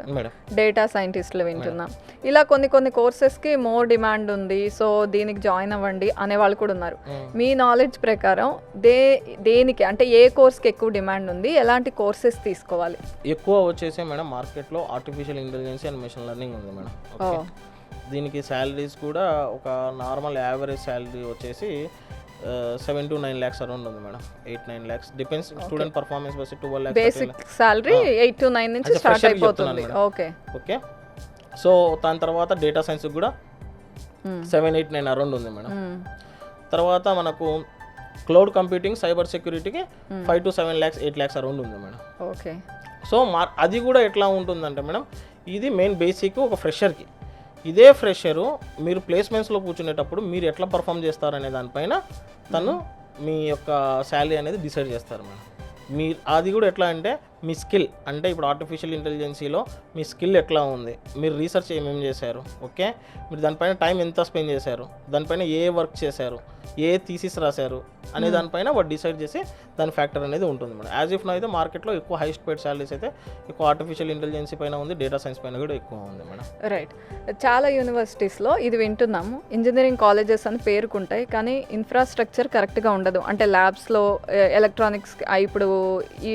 Speaker 1: డేటా సైంటిస్టులు వింటున్నాం. ఇలా కొన్ని కోర్సెస్కి మోర్ డిమాండ్ ఉంది, సో దీనికి జాయిన్ అవ్వండి అనే వాళ్ళు కూడా ఉన్నారు. మీ నాలెడ్జ్ ప్రకారం దేనికి అంటే ఏ కోర్స్కి ఎక్కువ డిమాండ్ ఉంది, ఎలాంటి కోర్సెస్ తీసుకోవాలి?
Speaker 2: ఎక్కువ వచ్చేసి మేడం మార్కెట్లో artificial intelligence and machine learning ఉంది మేడం. ఓకే, దీనికి శాలరీస్ కూడా ఒక నార్మల్ యావరేజ్ శాలరీ వచ్చేసి 7 to 9 lakhs అరౌండ్ ఉంది madam. 8-9 lakhs depends student performance బట్టి 12 lakhs
Speaker 1: బేసిక్ సాలరీ 8 to 9 నుంచి స్టార్ట్ అయిపోతుంది. ఓకే
Speaker 2: ఓకే, సో దాని తర్వాత డేటా సైన్స్ కూడా 7-8-9 అరౌండ్ ఉంది మేడం. తర్వాత మనకు క్లౌడ్ కంప్యూటింగ్ సైబర్ సెక్యూరిటీకి 5 to 7 lakhs 8 lakhs అరౌండ్ ఉంది మేడం.
Speaker 1: ఓకే,
Speaker 2: సో అది కూడా ఎట్లా ఉంటుందంటే మేడం ఇది మెయిన్ బేసిక్ ఒక ఫ్రెషర్కి. ఇదే ఫ్రెషరు మీరు ప్లేస్మెంట్స్లో కూర్చునేటప్పుడు మీరు ఎట్లా పర్ఫామ్ చేస్తారనే దానిపైన తను మీ యొక్క శాలరీ అనేది డిసైడ్ చేస్తారు మేడం. అది కూడా ఎట్లా అంటే మీ స్కిల్ అంటే ఇప్పుడు ఆర్టిఫిషియల్ ఇంటెలిజెన్సీలో మీ స్కిల్ ఎట్లా ఉంది, మీరు రీసెర్చ్ ఏమేమి చేశారు, ఓకే మీరు దానిపైన టైం ఎంత స్పెండ్ చేశారు, దానిపైన ఏ వర్క్ చేశారు, ఏ థీసిస్ రాశారు అనే దానిపైన వాడు డిసైడ్ చేసి దాని ఫ్యాక్టర్ అనేది ఉంటుంది మేడం. యాజ్ ఇఫ్ నా అయితే మార్కెట్లో ఎక్కువ హైయెస్ట్ పేడ్ శాలరీస్ అయితే ఎక్కువ ఆర్టిఫిషియల్ ఇంటెలిజెన్సీ పైన ఉంది, డేటా సైన్స్ పైన కూడా ఎక్కువ ఉంది మేడం.
Speaker 1: రైట్, చాలా యూనివర్సిటీస్లో ఇది వింటున్నాము, ఇంజనీరింగ్ కాలేజెస్ అని పేరుకుంటాయి కానీ ఇన్ఫ్రాస్ట్రక్చర్ కరెక్ట్గా ఉండదు. అంటే ల్యాబ్స్లో ఎలక్ట్రానిక్స్ ఇప్పుడు ఈ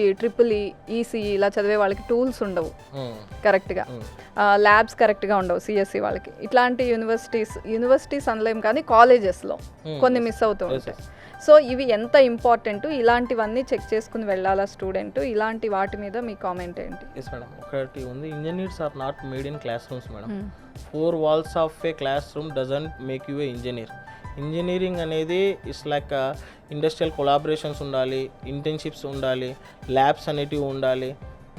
Speaker 1: ECE ఇలా చదివే వాళ్ళకి టూల్స్ ఉండవు కరెక్ట్గా, ల్యాబ్స్ కరెక్ట్గా ఉండవు సిఎస్సి వాళ్ళకి. ఇట్లాంటి యూనివర్సిటీస్ అనలేం కానీ కాలేజెస్లో కొన్ని మిస్ అవుతూ ఉంటాయి. సో ఇవి ఎంత ఇంపార్టెంట్, ఇలాంటివన్నీ చెక్ చేసుకుని వెళ్ళాలా స్టూడెంట్, ఇలాంటి వాటి మీద మీ కామెంట్ ఏంటి?
Speaker 2: ఎస్ మేడం, ఒకటి ఉంది, engineers are not made in classrooms madam. 4 walls of a classroom doesn't make you a engineer. Engineering అనేది ఇట్స్ లైక్ ఇండస్ట్రియల్ కొలాబరేషన్స్ ఉండాలి, ఇంటర్న్షిప్స్ ఉండాలి, ల్యాబ్స్ అనేటివి ఉండాలి,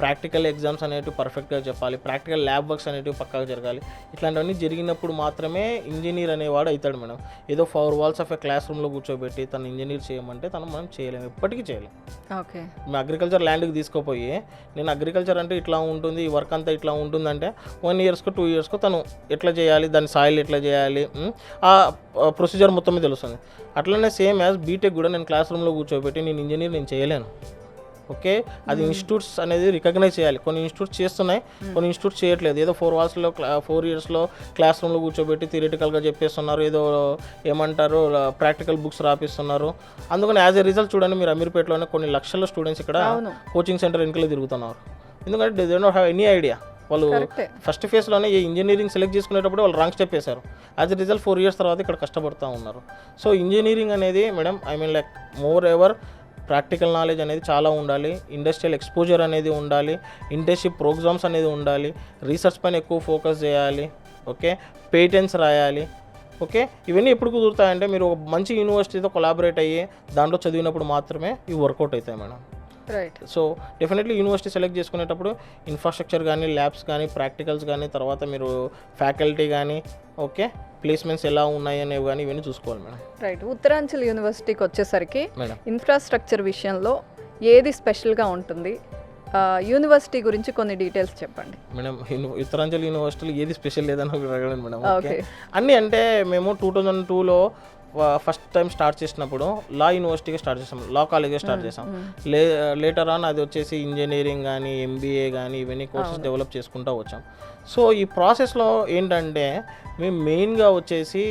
Speaker 2: ప్రాక్టికల్ ఎగ్జామ్స్ అనేటివి పర్ఫెక్ట్గా చెప్పాలి, ప్రాక్టికల్ ల్యాబ్ వర్క్స్ అనేటివి పక్కాగా జరగాలి. ఇట్లాంటివన్నీ జరిగినప్పుడు మాత్రమే ఇంజనీర్ అనేవాడు అవుతాడు మేడం. ఏదో 4 walls ఆఫ్ ఏ క్లాస్ రూమ్లో కూర్చోబెట్టి తను ఇంజనీర్ చేయమంటే మనం చేయలేము, ఎప్పటికీ చేయలేము.
Speaker 1: ఓకే.
Speaker 2: మేము అగ్రికల్చర్ ల్యాండ్కి తీసుకుపోయి నేను అగ్రికల్చర్ అంటే ఇట్లా ఉంటుంది, ఈ వర్క్ అంతా ఇట్లా ఉంటుందంటే 1 yearస్కో 2 yearsకో తను ఎట్లా చేయాలి, దాని సాయిల్ ఎట్లా చేయాలి, ఆ ప్రొసీజర్ మొత్తం మీద తెలుస్తుంది. అట్లనే సేమ్ యాజ్ బీటెక్ కూడా నేను క్లాస్ రూమ్లో కూర్చోబెట్టి నేను ఇంజనీర్ నేను చేయలేను. ఓకే, అది ఇన్స్టిట్యూట్స్ అనేది రికగ్నైజ్ చేయాలి. కొన్ని ఇన్స్టిట్యూట్స్ చేస్తున్నాయి, కొన్ని ఇన్స్టిట్యూట్స్ చేయట్లేదు. ఏదో 4 walls 4 yearsలో క్లాస్ రూమ్లో కూర్చోబెట్టి థియరిటికల్గా చెప్పేస్తున్నారు, ఏదో ఏమంటారు ప్రాక్టికల్ బుక్స్ రాపిస్తున్నారు. అందుకని యాజ్ ఎ రిజల్ట్ చూడండి, మీరు అమీర్పేటలోనే కొన్ని లక్షల స్టూడెంట్స్ ఇక్కడ కోచింగ్ సెంటర్ వెనుకలే తిరుగుతున్నారు. ఎందుకంటే they don't have any idea. వాళ్ళు ఫస్ట్ ఫేజ్లోనే ఈ ఇంజనీరింగ్ సెలెక్ట్ చేసుకునేటప్పుడు వాళ్ళు రాంగ్ స్టెప్ వేశారు. యాజ్ ఎ రిజల్ట్ 4 years తర్వాత ఇక్కడ కష్టపడుతూ ఉన్నారు. సో ఇంజనీరింగ్ అనేది madam like more ever practical knowledge అనేది చాలా ఉండాలి, ఇండస్ట్రియల్ ఎక్స్పోజర్ అనేది ఉండాలి, ఇంటర్న్షిప్ ప్రోగ్రామ్స్ అనేది ఉండాలి, రీసెర్చ్ పైన ఎక్కువ ఫోకస్ చేయాలి. ఓకే, పేటెంట్స్ రాయాలి. ఓకే, ఇవన్నీ ఎప్పుడు కుదురుతాయంటే మీరు ఒక మంచి యూనివర్సిటీతో కొలాబరేట్ అయ్యి దాంట్లో చదివినప్పుడు మాత్రమే ఇవి వర్కౌట్ అవుతాయి madam.
Speaker 1: Right.
Speaker 2: So definitely university select చేసుకునేటప్పుడు ఇన్ఫ్రాస్ట్రక్చర్ కానీ, ల్యాబ్స్ కానీ, ప్రాక్టికల్స్ కానీ, తర్వాత మీరు ఫ్యాకల్టీ కానీ, ఓకే ప్లేస్మెంట్స్ ఎలా ఉన్నాయి అనేవి కానీ ఇవన్నీ చూసుకోవాలి మేడం.
Speaker 1: రైట్. ఉత్తరాంచల్ యూనివర్సిటీకి వచ్చేసరికి
Speaker 2: మేడం
Speaker 1: ఇన్ఫ్రాస్ట్రక్చర్ విషయంలో ఏది స్పెషల్గా ఉంటుంది? యూనివర్సిటీ గురించి కొన్ని డీటెయిల్స్ చెప్పండి
Speaker 2: మేడం. ఉత్తరాంచల్ యూనివర్సిటీలో ఏది స్పెషల్ లేదని అడగలేదు మేడం.
Speaker 1: ఓకే.
Speaker 2: అన్నీ అంటే మేము 2002లో ఫస్ట్ టైం స్టార్ట్ చేసినప్పుడు లా యూనివర్సిటీగా స్టార్ట్ చేసాం, లా కాలేజ్గా స్టార్ట్ చేసాం. లేటర్ ఆన్ అది వచ్చేసి ఇంజనీరింగ్ కానీ, ఎంబీఏ కానీ ఇవన్నీ కోర్సెస్ డెవలప్ చేసుకుంటూ వచ్చాం. సో ఈ ప్రాసెస్లో ఏంటంటే మేము మెయిన్గా వచ్చేసి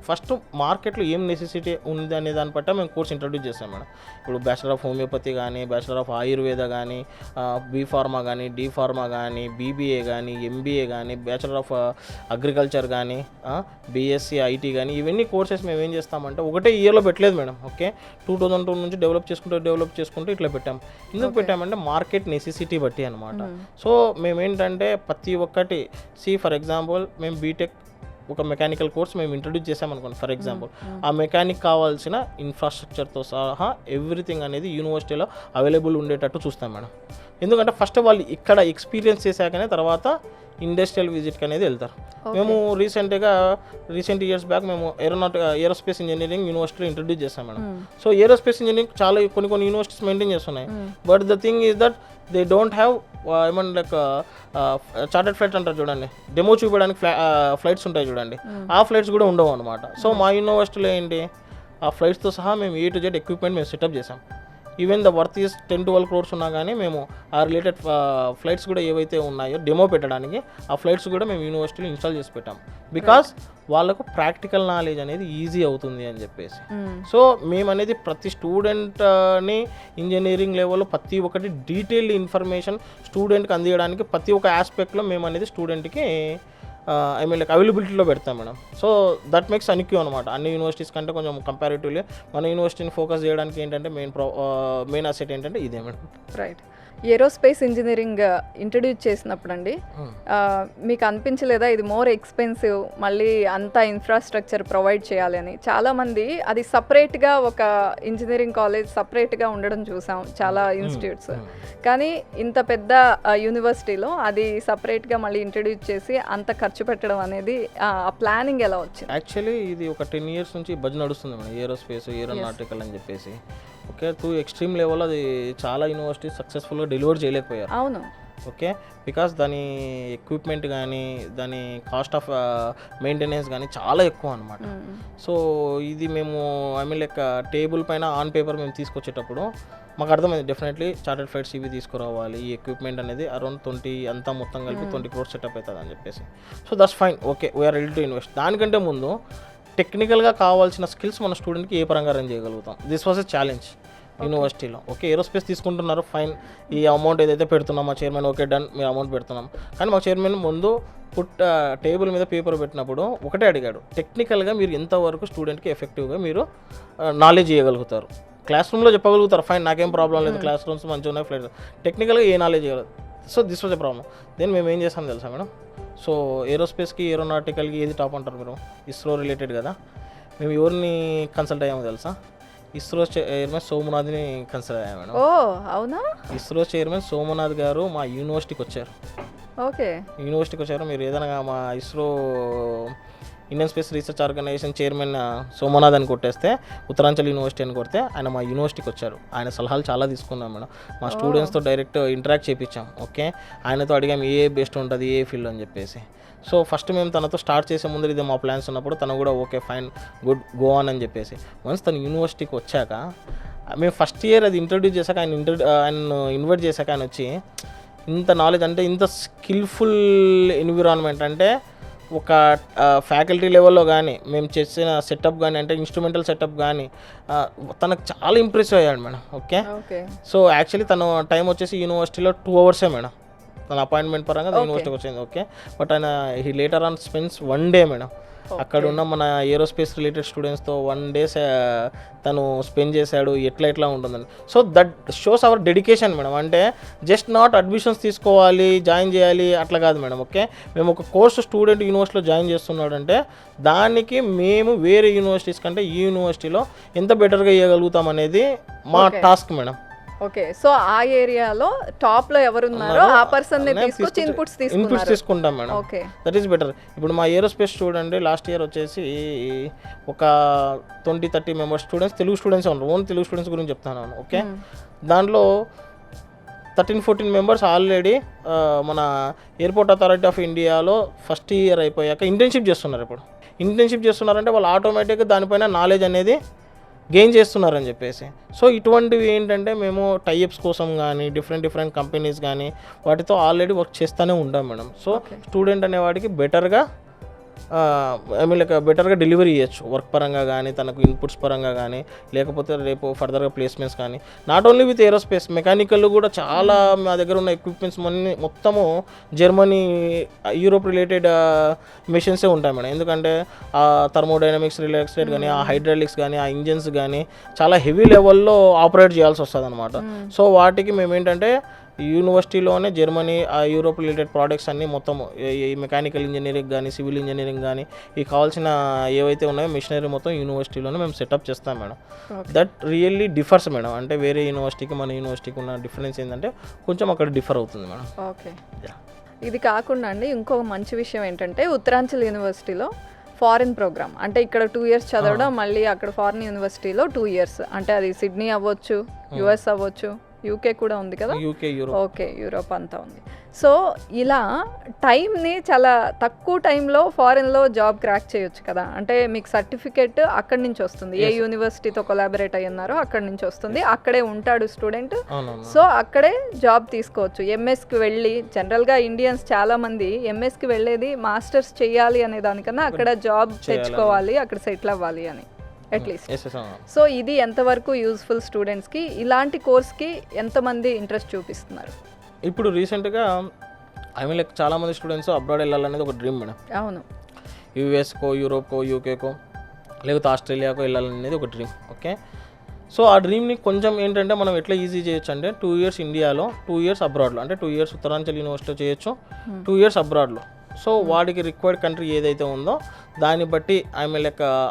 Speaker 2: ఫస్ట్ మార్కెట్లో ఏం నెసెసిటీ ఉంది అనే దాన్ని బట్టి మేము కోర్స్ ఇంట్రడ్యూస్ చేస్తాం మేడం. ఇప్పుడు బ్యాచిలర్ ఆఫ్ హోమియోపతి కానీ, బ్యాచిలర్ ఆఫ్ ఆయుర్వేద కానీ, బీ ఫార్మా కానీ, డి ఫార్మా కానీ, బీబీఏ కానీ, ఎంబీఏ కానీ, బ్యాచిలర్ ఆఫ్ అగ్రికల్చర్ కానీ, బీఎస్సీ ఐటీ కానీ ఇవన్నీ కోర్సెస్ మేము ఏం చేస్తామంటే ఒకటే ఇయర్లో పెట్టలేదు మేడం. ఓకే, 2002 నుంచి డెవలప్ చేసుకుంటూ ఇట్లా పెట్టాం. ఎందుకు పెట్టామంటే మార్కెట్ నెసెసిటీ బట్టి అనమాట. సో మేమేంటంటే ప్రతి ఒక్కటి ఫర్ ఎగ్జాంపుల్ మేము బీటెక్ ఒక మెకానికల్ కోర్స్ మేము ఇంట్రడ్యూస్ చేసామనుకోండి ఫర్ ఎగ్జాంపుల్, ఆ మెకానిక్ కావాల్సిన ఇన్ఫ్రాస్ట్రక్చర్తో సహా ఎవ్రీథింగ్ అనేది యూనివర్సిటీలో అవైలబుల్ ఉండేటట్టు చూస్తాం మేడం. ఎందుకంటే ఫస్ట్ వాళ్ళు ఇక్కడ ఎక్స్పీరియన్స్ చేశాకనే తర్వాత ఇండస్ట్రియల్ విజిట్కి అనేది వెళ్తారు. మేము రీసెంట్ ఇయర్స్ బ్యాక్ మేము ఏరోస్పేస్ ఇంజనీరింగ్ యూనివర్సిటీలో ఇంట్రడ్యూస్ చేస్తాం మేడం. సో ఏరోస్పేస్ ఇంజనీరింగ్ చాలా కొన్ని యూనివర్సిటీస్ మెయింటైన్ చేస్తున్నాయి. But the thing is that they don't have ఏమన్నా లైక్ చార్టెడ్ ఫ్లైట్ అంటారు చూడండి, డెమో చూపించడానికి ఫ్లైట్స్ ఉంటాయి చూడండి, ఆ ఫ్లైట్స్ కూడా ఉండవు అనమాట. సో మా యూనివర్సిటీలో ఏంటి ఆ ఫ్లైట్స్తో సహా మేము A to Z ఎక్విప్మెంట్ మేము సెటప్ చేసాం. Even the worth is 10-12 crores ఉన్నా కానీ మేము ఆ రిలేటెడ్ ఫ్లైట్స్ కూడా ఏవైతే ఉన్నాయో డెమో పెట్టడానికి ఆ ఫ్లైట్స్ కూడా మేము యూనివర్సిటీలో ఇన్స్టాల్ చేసి పెట్టాం. బికాస్ వాళ్ళకు ప్రాక్టికల్ నాలెడ్జ్ అనేది ఈజీ అవుతుంది అని చెప్పేసి. సో మేము అనేది ప్రతి స్టూడెంట్ని ఇంజనీరింగ్ లెవెల్లో ప్రతి ఒక్కటి డీటెయిల్డ్ ఇన్ఫర్మేషన్ స్టూడెంట్కి అందించడానికి ప్రతి ఒక్క ఆస్పెక్ట్లో మేము అనేది స్టూడెంట్కి లైక్ అవైలబిలిటీలో పెడతాం మేడం. సో దట్ మేక్స్ అన్క్యూ అనమాట. అన్ని యూనివర్సిటీస్ కంటే కొంచెం కంపారిటివ్లీ మన యూనివర్సిటీని ఫోకస్ చేయడానికి ఏంటంటే మెయిన్ అసెట్ ఏంటంటే ఇదే madam.
Speaker 1: Right. Aerospace engineering introduce చేసినప్పుడు అండి మీకు అనిపించలేదా ఇది మోర్ ఎక్స్పెన్సివ్, మళ్ళీ అంతా ఇన్ఫ్రాస్ట్రక్చర్ ప్రొవైడ్ చేయాలి అని? చాలామంది అది సపరేట్గా ఒక ఇంజనీరింగ్ కాలేజ్ సపరేట్గా ఉండడం చూసాం చాలా ఇన్స్టిట్యూట్స్, కానీ ఇంత పెద్ద యూనివర్సిటీలో అది సపరేట్గా మళ్ళీ ఇంట్రడ్యూస్ చేసి అంత ఖర్చు పెట్టడం అనేది ఆ ప్లానింగ్ ఎలా వచ్చింది?
Speaker 2: యాక్చువల్లీ ఇది ఒక 10 years నుంచి బజ్ నడుస్తుంది మేడం, ఏరోస్పేస్ ఏరోనాటికల్ అని చెప్పేసి. ఓకే, టు ఎక్స్ట్రీమ్ లెవెల్ అది చాలా యూనివర్సిటీస్ సక్సెస్ఫుల్గా డెలివర్ చేయలేకపోయారు.
Speaker 1: అవును.
Speaker 2: ఓకే, బికాస్ దాని ఎక్విప్మెంట్ కానీ దాని కాస్ట్ ఆఫ్ మెయింటెనెన్స్ కానీ చాలా ఎక్కువ అనమాట. సో ఇది మేము లైక్ టేబుల్ పైన ఆన్ పేపర్ మేము తీసుకొచ్చేటప్పుడు మాకు అర్థమైంది డెఫినెట్లీ చార్టెడ్ ఫ్లైట్స్ ఇవి తీసుకురావాలి, ఈ ఎక్విప్మెంట్ అనేది అరౌండ్ 20 అంతా మొత్తం కలిపి 20 crores సెటప్ అవుతుంది అని చెప్పేసి. So that's fine, okay we're ready to invest. దానికంటే ముందు టెక్నికల్గా కావాల్సిన స్కిల్స్ మన స్టూడెంట్కి ఏ పరంగా రన్ చేయగలుగుతాం, దిస్ వాజ్ ఎ ఛాలెంజ్ యూనివర్సిటీలో. ఓకే, ఏరోస్పేస్ తీసుకుంటున్నారు ఫైన్, ఈ అమౌంట్ ఏదైతే పెడుతున్నాం మా చైర్మన్ ఓకే డన్ మీరు అమౌంట్ పెడుతున్నాం, కానీ మా చైర్మన్ ముందు టేబుల్ మీద పేపర్ పెట్టినప్పుడు ఒకటే అడిగాడు, టెక్నికల్గా మీరు ఎంతవరకు స్టూడెంట్కి ఎఫెక్టివ్గా మీరు నాలెడ్జ్ ఇవ్వగలుగుతారు. క్లాస్ రూమ్లో చెప్పగలుగుతారు ఫైన్, నాకేం ప్రాబ్లం లేదు, క్లాస్ రూమ్స్ మంచిగా ఉన్నాయి, ఫ్లైట్, టెక్నికల్గా ఏ నాలెడ్జ్ ఇవ్వగలరు. So this was a problem. Then మేము ఏం చేస్తాం తెలుసా మేడం, సో ఏరోస్పేస్కి ఏరోనాటికల్కి ఏది టాప్ అంటారు మీరు? ఇస్రో రిలేటెడ్ కదా. మేము ఎవరిని కన్సల్ట్ అయ్యామో తెలుసా? ఇస్రో చైర్మన్ సోమనాథ్ని కన్సల్ట్ అయ్యాము మేడం.
Speaker 1: ఓ అవునా?
Speaker 2: ఇస్రో చైర్మన్ సోమనాథ్ గారు మా యూనివర్సిటీకి వచ్చారు.
Speaker 1: ఓకే.
Speaker 2: యూనివర్సిటీకి వచ్చారు. మీరు ఏదైనా మా ISRO Indian Space Research Organisation chairman Somanath అని కొట్టేస్తే, ఉత్తరాంచల్ యూనివర్సిటీ అని కొడితే ఆయన మా యూనివర్సిటీకి వచ్చారు. ఆయన సలహాలు చాలా తీసుకున్నాం మేడం. మా స్టూడెంట్స్తో డైరెక్ట్ ఇంటరాక్ట్ చేయించాం. ఓకే, ఆయనతో అడిగాం ఏ బెస్ట్ ఉంటుంది, ఏ ఫీల్డ్ అని చెప్పేసి. సో ఫస్ట్ మేము తనతో స్టార్ట్ చేసే ముందు ఇది మా ప్లాన్స్ ఉన్నప్పుడు తను కూడా okay fine good go on అని చెప్పేసి. వన్స్ తను యూనివర్సిటీకి వచ్చాక మేము ఫస్ట్ ఇయర్ అది ఇంట్రడ్యూస్ చేశాక ఆయన ఇన్వైట్ చేశాక ఆయన వచ్చి ఇంత నాలెడ్జ్ అంటే ఇంత స్కిల్ఫుల్ ఎన్విరాన్మెంట్ అంటే ఒక ఫ్యాకల్టీ లెవెల్లో కానీ మేము చేసిన సెటప్ కానీ అంటే ఇన్స్ట్రుమెంటల్ సెటప్ కానీ తనకు చాలా ఇంప్రెస్ అయ్యాడు మేడం. ఓకే, సో యాక్చువల్లీ తను టైం వచ్చేసి యూనివర్సిటీలో 2 hours మేడం. తన అపాయింట్మెంట్ పరంగా యూనివర్సిటీకి వచ్చింది. ఓకే, బట్ ఆయన he later on spends 1 day madam. అక్కడ ఉన్న మన ఏరోస్పేస్ రిలేటెడ్ స్టూడెంట్స్తో 1 day తను స్పెండ్ చేశాడు. ఎట్లా ఉంటుందని. So that shows hour dedication madam. అంటే జస్ట్ నాట్ అడ్మిషన్స్ తీసుకోవాలి, జాయిన్ చేయాలి అట్లా కాదు మేడం. ఓకే, మేము ఒక కోర్సు స్టూడెంట్ యూనివర్సిటీలో జాయిన్ చేస్తున్నాడు అంటే దానికి మేము వేరే యూనివర్సిటీస్ కంటే ఈ యూనివర్సిటీలో ఎంత బెటర్గా ఇవ్వగలుగుతాం అనేది మా టాస్క్ మేడం.
Speaker 1: ఓకే, సో ఆ ఏరియాలో టాప్ లో ఎవరున్నారో ఆ పర్సన్ ని తీసుకొచ్చి ఇన్పుట్స్
Speaker 2: తీసుకుంటాం madam.
Speaker 1: Okay,
Speaker 2: that is better. ఇప్పుడు మా ఏరోస్పేస్ చూడండి, లాస్ట్ ఇయర్ వచ్చేసి ఒక 20-30 మెంబర్స్ స్టూడెంట్స్ తెలుగు స్టూడెంట్స్ ఉన్నారు. ఓన్ తెలుగు స్టూడెంట్స్ గురించి చెప్తాను. ఓకే, దాంట్లో 13-14 మెంబర్స్ ఆల్రెడీ మన ఎయిర్పోర్ట్ అథారిటీ ఆఫ్ ఇండియాలో ఫస్ట్ ఇయర్ అయిపోయాక ఇంటర్న్షిప్ చేస్తున్నారు. ఇప్పుడు ఇంటర్న్షిప్ చేస్తున్నారంటే వాళ్ళు ఆటోమేటిక్గా దానిపైన నాలెడ్జ్ అనేది గెయిన్ చేస్తున్నారని చెప్పేసి. సో ఇటువంటివి ఏంటంటే మేము టైఅప్స్ కోసం కానీ డిఫరెంట్ కంపెనీస్ కానీ వాటితో ఆల్రెడీ వర్క్ చేస్తూనే ఉంటాం మేడం. సో స్టూడెంట్ అనేవాడికి బెటర్గా బెటర్గా డెలివరీ చేయొచ్చు వర్క్ పరంగా కానీ, తనకు ఇన్పుట్స్ పరంగా కానీ, లేకపోతే రేపు ఫర్దర్గా ప్లేస్మెంట్స్ కానీ. Not only with aerospace, mechanical కూడా చాలా మా దగ్గర ఉన్న ఎక్విప్మెంట్స్ మొత్తము జర్మనీ, యూరోప్ రిలేటెడ్ మెషిన్సే ఉంటాయి మేడం. ఎందుకంటే ఆ థర్మోడైనమిక్స్ రిలేటెడ్ కానీ, ఆ హైడ్రాలిక్స్ కానీ, ఆ ఇంజన్స్ కానీ చాలా హెవీ లెవెల్లో ఆపరేట్ చేయాల్సి వస్తుంది అనమాట. సో వాటికి మేము ఏంటంటే యూనివర్సిటీలోనే జర్మనీ, ఆ యూరోప్ రిలేటెడ్ ప్రోడక్ట్స్ అన్నీ మొత్తం ఈ మెకానికల్ ఇంజనీరింగ్ కానీ, సివిల్ ఇంజనీరింగ్ కానీ, ఈ కావాల్సిన ఏవైతే ఉన్నాయో మిషనరీ మొత్తం యూనివర్సిటీలోనే మేము సెటప్ చేస్తాం madam. That really differs madam. అంటే వేరే యూనివర్సిటీకి మన యూనివర్సిటీకి ఉన్న డిఫరెన్స్ ఏంటంటే కొంచెం అక్కడ డిఫర్ అవుతుంది మేడం.
Speaker 1: ఓకే, ఇది కాకుండా అండి ఇంకొక మంచి విషయం ఏంటంటే ఉత్తరాంచల్ యూనివర్సిటీలో ఫారిన్ ప్రోగ్రామ్ అంటే ఇక్కడ 2 years చదవడం, మళ్ళీ అక్కడ ఫారిన్ యూనివర్సిటీలో 2 years అంటే అది సిడ్నీ అవ్వచ్చు, US అవ్వచ్చు, యూకే కూడా ఉంది కదా. ఓకే, యూరోప్ అంతా ఉంది. సో ఇలా టైంని చాలా తక్కువ టైంలో ఫారెన్లో జాబ్ క్రాక్ చేయొచ్చు కదా. అంటే మీకు సర్టిఫికేట్ అక్కడి నుంచి వస్తుంది, ఏ యూనివర్సిటీతో కొలాబరేట్ అయ్యున్నారో అక్కడి నుంచి వస్తుంది, అక్కడే ఉంటాడు స్టూడెంట్. సో అక్కడే జాబ్ తీసుకోవచ్చు. ఎంఎస్కి వెళ్ళి జనరల్గా ఇండియన్స్ చాలామంది ఎంఎస్కి వెళ్ళేది మాస్టర్స్ చేయాలి అనే దానికన్నా అక్కడ జాబ్ తెచ్చుకోవాలి, అక్కడ సెటిల్ అవ్వాలి అని అట్లీస్ట్. సో ఇది ఎంతవరకు యూస్ఫుల్ స్టూడెంట్స్కి, ఇలాంటి కోర్స్కి ఎంతమంది ఇంట్రెస్ట్ చూపిస్తున్నారు?
Speaker 2: ఇప్పుడు రీసెంట్గా చాలామంది స్టూడెంట్స్ అబ్రాడ్ వెళ్ళాలనేది ఒక డ్రీమ్ మేడం.
Speaker 1: అవును,
Speaker 2: యూఎస్కో, యూరోప్కో, యూకేకో లేకపోతే ఆస్ట్రేలియాకో వెళ్ళాలనేది ఒక డ్రీమ్. ఓకే, సో ఆ డ్రీమ్ని కొంచెం ఏంటంటే మనం ఎట్లా ఈజీ చేయొచ్చు అంటే 2 years ఇండియాలో, 2 years అబ్రాడ్లో. అంటే 2 years ఉత్తరాంచల్ యూనివర్సిటీలో చేయొచ్చు, 2 years అబ్రాడ్లో. సో వాడికి రిక్వైర్డ్ కంట్రీ ఏదైతే ఉందో దాన్ని బట్టి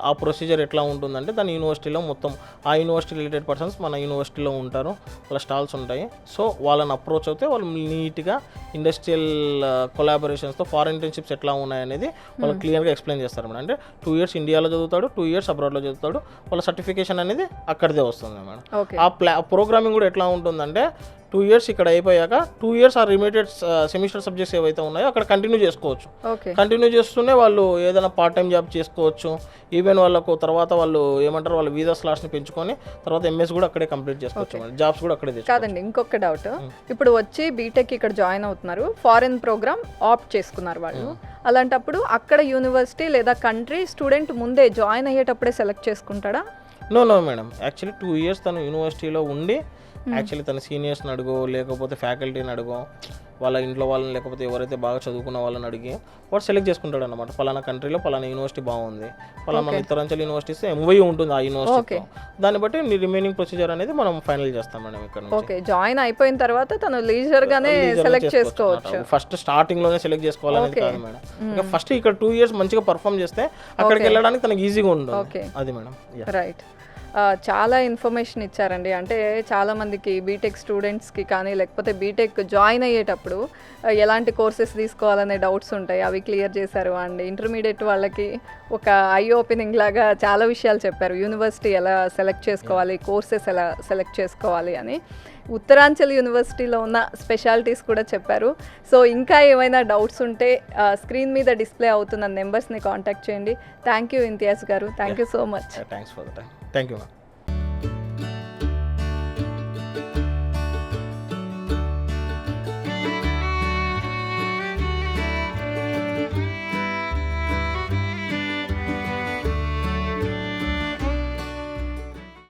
Speaker 2: ఆ ప్రొసీజర్ ఎట్లా ఉంటుందంటే దాని యూనివర్సిటీలో మొత్తం ఆ యూనివర్సిటీ రిలేటెడ్ పర్సన్స్ మన యూనివర్సిటీలో ఉంటారు, వాళ్ళ స్టాల్స్ ఉంటాయి. సో వాళ్ళని అప్రోచ్ అవుతే వాళ్ళు నీట్గా ఇండస్ట్రియల్ కొలాబరేషన్స్తో ఫారెన్ ఇంటర్న్షిప్స్ ఎట్లా ఉన్నాయనేది వాళ్ళు క్లియర్గా ఎక్స్ప్లెయిన్ చేస్తారు మేడం. అంటే 2 years ఇండియాలో చదువుతాడు, 2 years అబ్రాడ్లో చదువుతాడు, వాళ్ళ సర్టిఫికేషన్ అనేది అక్కడిదే వస్తుంది మేడం. ఆ ప్రోగ్రామింగ్ కూడా ఎట్లా ఉంటుందంటే 2 years ఇక్కడ అయిపోయాక 2 years ఆ రిలేటెడ్ సెమిస్టర్ సబ్జెక్ట్స్ ఏవైతే ఉన్నాయో అక్కడ కంటిన్యూ చేసుకోవచ్చు. కంటిన్యూ చేస్తూనే వాళ్ళు ఏదైనా పార్ట్ టైం జాబ్ చేసుకోవచ్చు. ఈవెన్ వాళ్ళకు తర్వాత వాళ్ళు ఏమంటారు వాళ్ళ వీసా స్లాట్స్ని పెంచుకొని తర్వాత ఎంఎస్ కూడా అక్కడే కంప్లీట్ చేసుకోవచ్చు, జాబ్స్ కూడా అక్కడే చేసుకోవచ్చు.
Speaker 1: కాదండి, ఇంకొక డౌట్. ఇప్పుడు వచ్చి బీటెక్ ఇక్కడ జాయిన్ అవుతున్నారు, ఫారెన్ ప్రోగ్రామ్ ఆప్ట్ చేసుకున్నారు వాళ్ళు. అలాంటప్పుడు అక్కడ యూనివర్సిటీ లేదా కంట్రీ స్టూడెంట్ ముందే జాయిన్ అయ్యేటప్పుడే సెలెక్ట్ చేసుకుంటాడా?
Speaker 2: నో మేడం, యాక్చువల్లీ 2 years తను యూనివర్సిటీలో ఉండి యాక్చువల్లీ తన సీనియర్స్ని అడుగో లేకపోతే ఫ్యాకల్టీని అడుగో వాళ్ళ ఇంట్లో వాళ్ళని లేకపోతే ఎవరైతే బాగా చదువుకున్న వాళ్ళని అడిగి వాడు సెలెక్ట్ చేసుకుంటాడు అనమాట. పలానా కంట్రీలో పలానా యూనివర్సిటీ బాగుంది, పలానా మన ఇతరాంచల్ యూనివర్సిటీస్ ఎంవై ఉంటుంది ఆ యూనివర్సిటీ, దాన్ని బట్టి రిమైనింగ్ ప్రొసీజర్ అనేది మనం ఫైనల్ చేస్తాం మేడం ఇక్కడ నుంచి.
Speaker 1: ఓకే, జాయిన్ అయిపోయిన తర్వాత తను లీజర్ గానే సెలెక్ట్ చేసుకోవచ్చు.
Speaker 2: ఫస్ట్ స్టార్టింగ్ లోనే సెలెక్ట్ చేసుకోవాలనేది కాదు మేడం. ఇంకా ఫస్ట్ ఇక్కడ 2 years మంచిగా పర్ఫామ్ చేస్తే అక్కడికి వెళ్ళడానికి తనకి ఈజీగా ఉంటుంది. అది మేడం.
Speaker 1: రైట్. చాలా ఇన్ఫర్మేషన్ ఇచ్చారండి. అంటే చాలామందికి బీటెక్ స్టూడెంట్స్కి కానీ లేకపోతే బీటెక్ జాయిన్ అయ్యేటప్పుడు ఎలాంటి కోర్సెస్ తీసుకోవాలనే డౌట్స్ ఉంటాయి, అవి క్లియర్ చేశారు. అండ్ ఇంటర్మీడియట్ వాళ్ళకి ఒక ఐ ఓపెనింగ్ లాగా చాలా విషయాలు చెప్పారు. యూనివర్సిటీ ఎలా సెలెక్ట్ చేసుకోవాలి, కోర్సెస్ ఎలా సెలెక్ట్ చేసుకోవాలి అని. ఉత్తరాంచల్ యూనివర్సిటీలో ఉన్న స్పెషాలిటీస్ కూడా చెప్పారు. సో ఇంకా ఏమైనా డౌట్స్ ఉంటే స్క్రీన్ మీద డిస్ప్లే అవుతున్న నెంబర్స్ని కాంటాక్ట్ చేయండి. థ్యాంక్ యూ ఇంతియాజ్ గారు, thank you so much.
Speaker 2: Thanks for the time. Thank you ma'am.